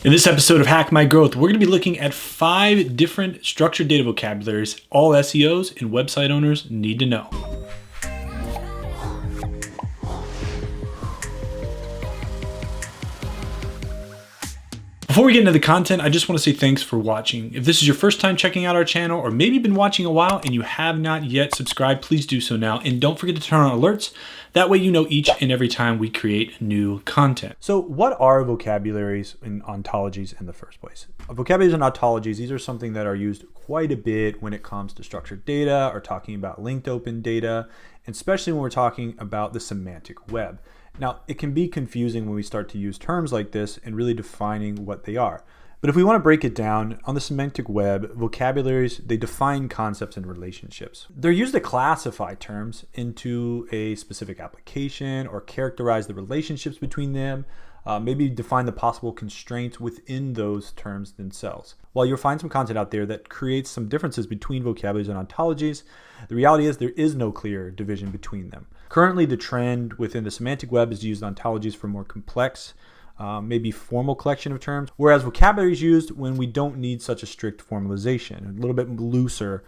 In this episode of Hack My Growth, we're going to be looking at 5 different structured data vocabularies all SEOs and website owners need to know. Before we get into the content, I just want to say thanks for watching. If this is your first time checking out our channel, or maybe you've been watching a while and you have not yet subscribed, please do so now. And don't forget to turn on alerts. That way you know each and every time we create new content. So what are vocabularies and ontologies in the first place? Vocabularies and ontologies, these are something that are used quite a bit when it comes to structured data or talking about linked open data, and especially when we're talking about the semantic web. Now, it can be confusing when we start to use terms like this and really defining what they are. But if we want to break it down, on the semantic web, vocabularies, they define concepts and relationships. They're used to classify terms into a specific application or characterize the relationships between them, maybe define the possible constraints within those terms themselves. While you'll find some content out there that creates some differences between vocabularies and ontologies, the reality is there is no clear division between them. Currently, the trend within the semantic web is to use ontologies for more complex, maybe formal collection of terms, whereas vocabulary is used when we don't need such a strict formalization, a little bit looser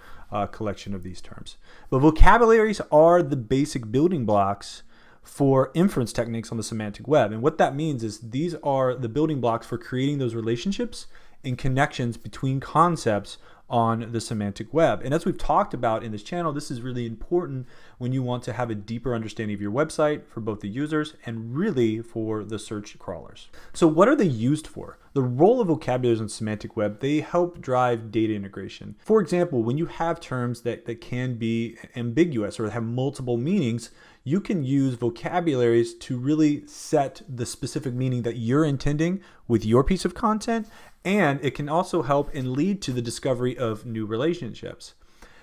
collection of these terms. But vocabularies are the basic building blocks for inference techniques on the semantic web. And what that means is these are the building blocks for creating those relationships and connections between concepts on the semantic web. And as we've talked about in this channel, this is really important when you want to have a deeper understanding of your website for both the users and really for the search crawlers. So what are they used for? The role of vocabularies in semantic web, they help drive data integration. For example, when you have terms that can be ambiguous or have multiple meanings, you can use vocabularies to really set the specific meaning that you're intending with your piece of content, and it can also help and lead to the discovery of new relationships.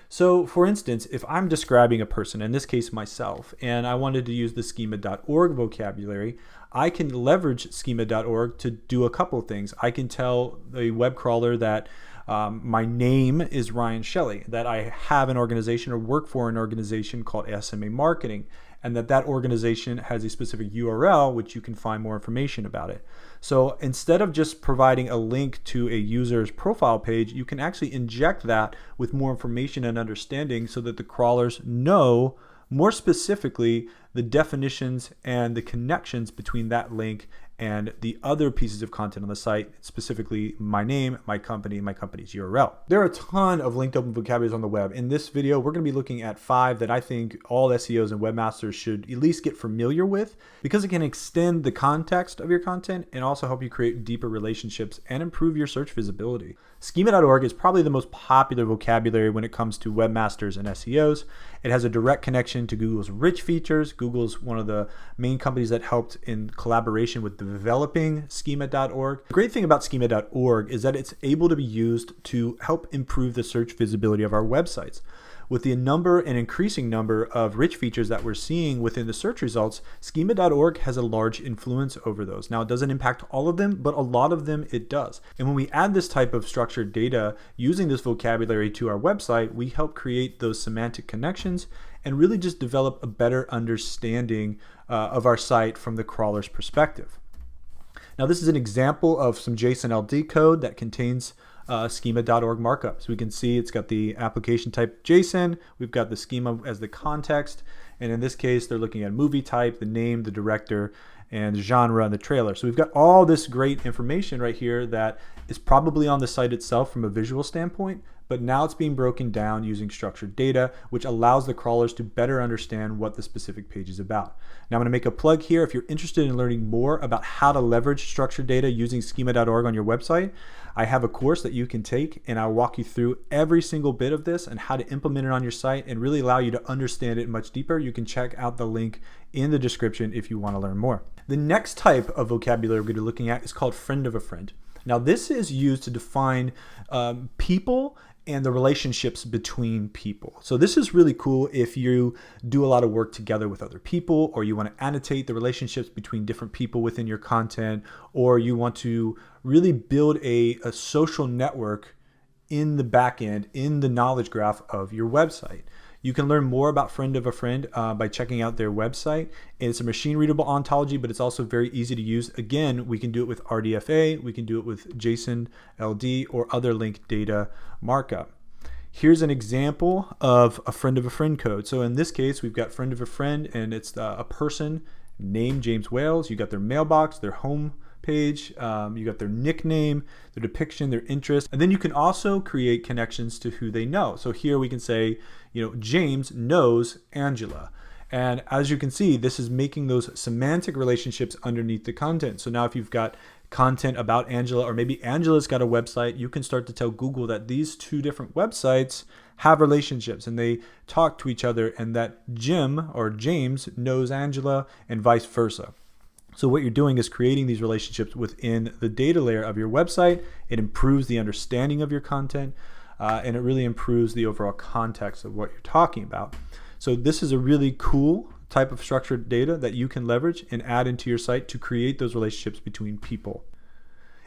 So for instance, if I'm describing a person, in this case myself, and I wanted to use the schema.org vocabulary, I can leverage schema.org to do a couple of things. I can tell a web crawler that my name is Ryan Shelley, that I have an organization or work for an organization called SMA Marketing, and that organization has a specific URL which you can find more information about it. So instead of just providing a link to a user's profile page, you can actually inject that with more information and understanding so that the crawlers know more specifically the definitions and the connections between that link and the other pieces of content on the site, specifically my name, my company, and my company's URL. There are a ton of linked open vocabularies on the web. In this video, we're going to be looking at 5 that I think all SEOs and webmasters should at least get familiar with, because it can extend the context of your content and also help you create deeper relationships and improve your search visibility. Schema.org is probably the most popular vocabulary when it comes to webmasters and SEOs. It has a direct connection to Google's rich features. Google's one of the main companies that helped in collaboration with developing schema.org. The great thing about schema.org is that it's able to be used to help improve the search visibility of our websites. With the number and increasing number of rich features that we're seeing within the search results, schema.org has a large influence over those. Now, it doesn't impact all of them, but a lot of them it does. And when we add this type of structured data using this vocabulary to our website, we help create those semantic connections and really just develop a better understanding of our site from the crawler's perspective. Now, this is an example of some JSON LD code that contains schema.org markup. So we can see it's got the application type JSON, we've got the schema as the context, and in this case they're looking at movie type, the name, the director, and the genre and the trailer. So we've got all this great information right here that is probably on the site itself from a visual standpoint, but now it's being broken down using structured data, which allows the crawlers to better understand what the specific page is about. Now I'm going to make a plug here. If you're interested in learning more about how to leverage structured data using schema.org on your website, I have a course that you can take, and I'll walk you through every single bit of this and how to implement it on your site and really allow you to understand it much deeper. You can check out the link in the description if you want to learn more. The next type of vocabulary we're going to be looking at is called friend of a friend. Now this is used to define people and the relationships between people. So this is really cool if you do a lot of work together with other people, or you want to annotate the relationships between different people within your content, or you want to really build a social network in the back end, in the knowledge graph of your website. You can learn more about Friend of a Friend by checking out their website. It's a machine-readable ontology, but it's also very easy to use. Again, we can do it with RDFA, we can do it with JSON, LD, or other linked data markup. Here's an example of a Friend of a Friend code. So in this case, we've got Friend of a Friend, and it's a person named James Wales. You got their mailbox, their home page, you got their nickname, their depiction, their interest, and then you can also create connections to who they know. So here we can say, James knows Angela. And as you can see, this is making those semantic relationships underneath the content. So now if you've got content about Angela, or maybe Angela's got a website, you can start to tell Google that these two different websites have relationships and they talk to each other, and that Jim or James knows Angela and vice versa. So what you're doing is creating these relationships within the data layer of your website. It improves the understanding of your content, and it really improves the overall context of what you're talking about. So this is a really cool type of structured data that you can leverage and add into your site to create those relationships between people.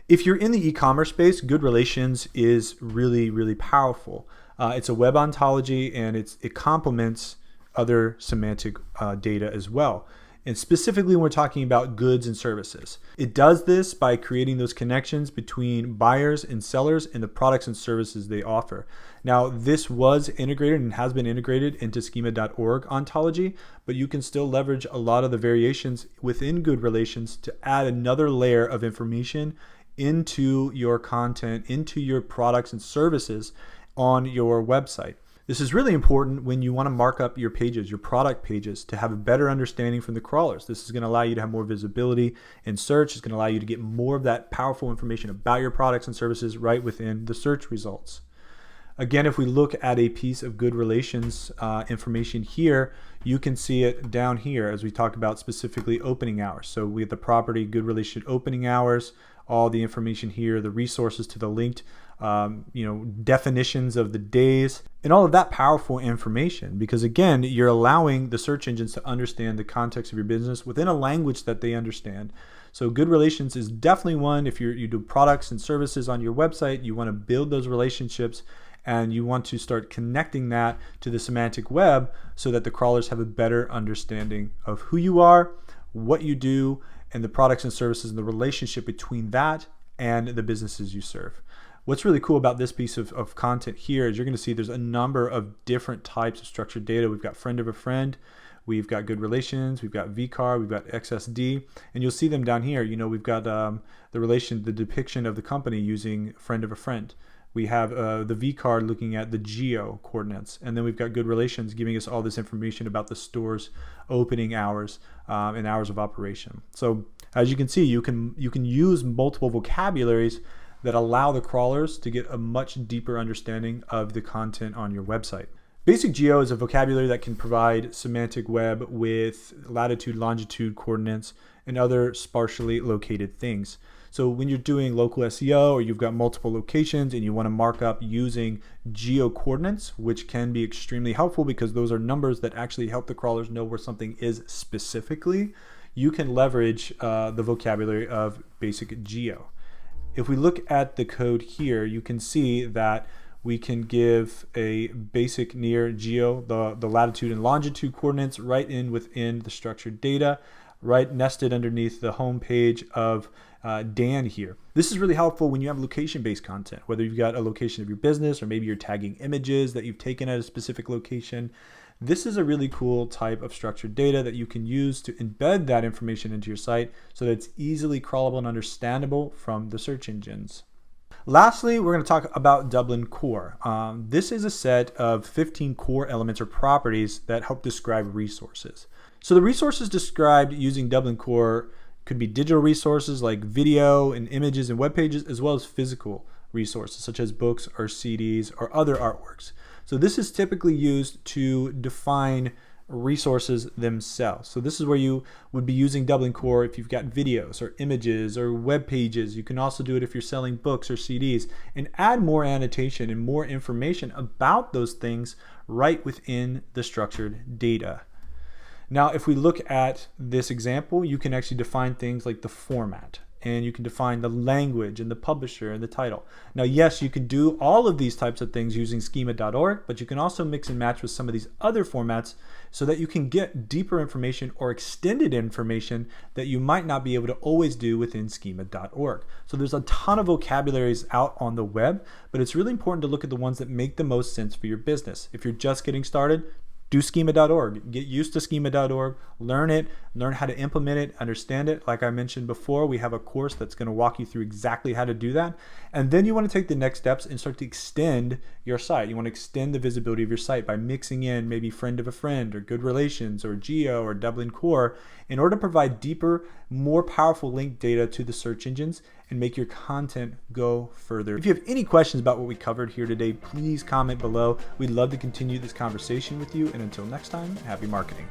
If you're in the e-commerce space, Good Relations is really, really powerful. It's a web ontology, and it complements other semantic data as well. And specifically when we're talking about goods and services. It does this by creating those connections between buyers and sellers and the products and services they offer. Now, this was integrated and has been integrated into schema.org ontology, but you can still leverage a lot of the variations within Good Relations to add another layer of information into your content, into your products and services on your website. This is really important when you want to mark up your pages, your product pages, to have a better understanding from the crawlers. This is going to allow you to have more visibility in search. It's going to allow you to get more of that powerful information about your products and services right within the search results. Again, if we look at a piece of Good Relations information here, you can see it down here as we talk about specifically opening hours. So we have the property, Good Relation opening hours, all the information here, the resources to the linked definitions of the days, and all of that powerful information, because again, you're allowing the search engines to understand the context of your business within a language that they understand. So Good Relations is definitely one. If you do products and services on your website, you want to build those relationships and you want to start connecting that to the semantic web so that the crawlers have a better understanding of who you are, what you do, and the products and services and the relationship between that and the businesses you serve. What's really cool about this piece of content here is you're going to see there's a number of different types of structured data. We've got Friend of a Friend, we've got Good Relations, we've got VCAR, we've got XSD, and you'll see them down here. We've got the depiction of the company using Friend of a Friend. We have the VCAR looking at the geo coordinates, and then we've got Good Relations giving us all this information about the store's opening hours and hours of operation. So as you can see, you can use multiple vocabularies that allow the crawlers to get a much deeper understanding of the content on your website. Basic Geo is a vocabulary that can provide semantic web with latitude, longitude coordinates, and other sparsely located things. So when you're doing local SEO or you've got multiple locations and you want to mark up using geo coordinates, which can be extremely helpful because those are numbers that actually help the crawlers know where something is specifically, you can leverage the vocabulary of Basic Geo. If we look at the code here, you can see that we can give a basic near geo, the latitude and longitude coordinates right within the structured data, right nested underneath the home page of Dan here. This is really helpful when you have location-based content, whether you've got a location of your business or maybe you're tagging images that you've taken at a specific location. This is a really cool type of structured data that you can use to embed that information into your site so that it's easily crawlable and understandable from the search engines. Lastly, we're going to talk about Dublin Core. This is a set of 15 core elements or properties that help describe resources. So the resources described using Dublin Core could be digital resources like video and images and web pages, as well as physical resources such as books or CDs or other artworks. So this is typically used to define resources themselves. So this is where you would be using Dublin Core if you've got videos or images or web pages. You can also do it if you're selling books or CDs and add more annotation and more information about those things right within the structured data. Now, if we look at this example, you can actually define things like the format and you can define the language and the publisher and the title. Now, yes, you can do all of these types of things using schema.org, but you can also mix and match with some of these other formats so that you can get deeper information or extended information that you might not be able to always do within schema.org. So there's a ton of vocabularies out on the web, but it's really important to look at the ones that make the most sense for your business. If you're just getting started, do schema.org. Get used to schema.org, learn it, learn how to implement it, understand it. Like I mentioned before, we have a course that's going to walk you through exactly how to do that. And then you want to take the next steps and start to extend your site. You want to extend the visibility of your site by mixing in maybe friend of a friend or good relations or geo or Dublin Core in order to provide deeper, more powerful link data to the search engines and make your content go further. If you have any questions about what we covered here today, please comment below. We'd love to continue this conversation with you. And until next time, happy marketing.